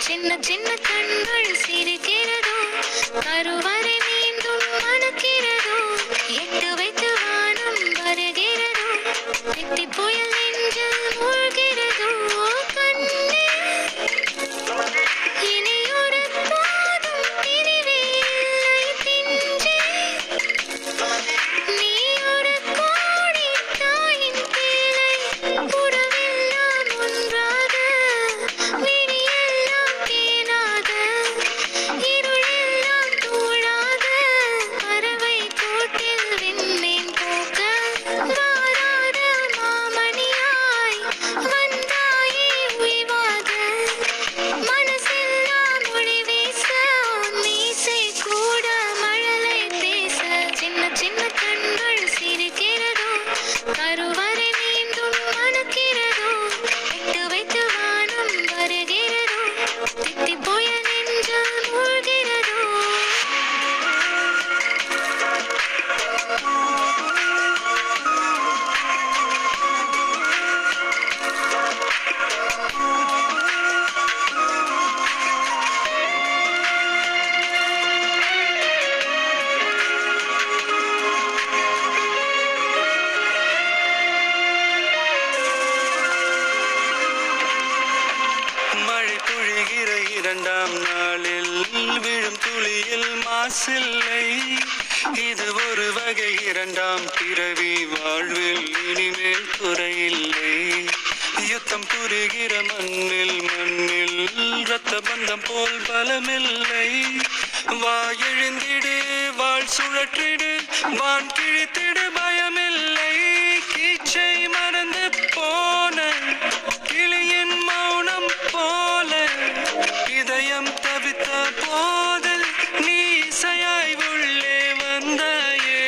சின்ன சின்ன கண்கள் சிரிக்கிறதோ, கருவறை மீண்டும் மணக்கிறதோ, எட்டு வைத்து வானம் வருகிறதோ, வெட்டி புயல் நெஞ்சில் மூழ்கிறதோ, கண்ணே இனி ஒரு போதும் பிரிவே இல்லை பிஞ்சே, நீ ஒரு கோடி தாயின் பிள்ளை, உறவெல்லாம் ஒன்றாக, விழியெல்லாம் தேனாக, இருளெல்லாம் தூளாக, பறவை கூட்டில் விண்மீன் பூக்க, வாராத மாமணியாய் வந்தாயே உய்வாக, மனசெல்லாம் ஒளி வீச, மீசை கூட மழலை பேச, சின்ன சின்ன கண்கள் சிரிக்கிறதோ, கருவறை மீண்டும் மணக்கிறதோ, எட்டு வைத்து வானம் வருகிறதோ, திட்டி புயல் நெஞ்சில் மூழ்கிறதோ. மழை பொழிகிற இரண்டாம் நாளில் விழும் துளியில் மாசில்லை, இது ஒரு வகை இரண்டாம் பிறவி, வாழ்வில் இனிமேல் குறையில்லை. யுத்தம் புரிகிற மண்ணில் இரத்த பந்தம் போல் பலமில்லை, வா எழுந்திடு வாழ் சுழற்றிடு, வான் கிழித்திடு பயமில்லை. கீச்சை மறந்து போன கிளியின் மௌனம் போல, இதயம் தவித்த போது நீ இசையாய் உள்ளே வந்தாயே,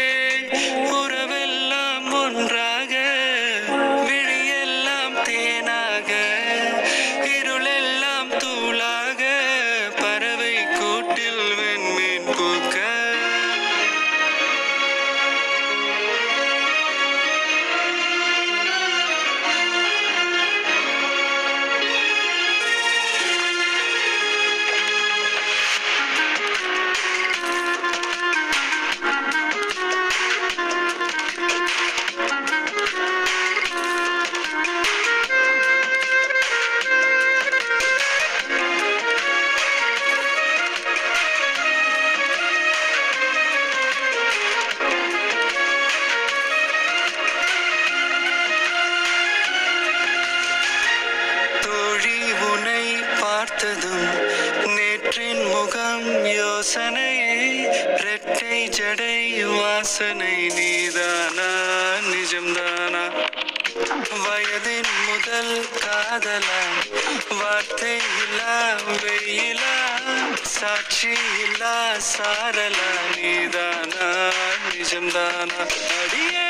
உறவெல்லாம் ஒன்றாக, விழியெல்லாம் தேனாக, இருளெல்லாம் தூளாக, பறவை கூட்டில் வெண்மீன் பூக்க. தோழி உனை பார்த்ததும் நேற்றின் முகம் யோசனை, ரெட்டை ஜடை வாசனை, நீதானா நிஜம்தானா? வயதின் முதல் காதலா, வார்த்தை இல்லா வெயிலா, சாட்சி இல்லா சாரலா, நீதானா நிஜம்தானா? அடியே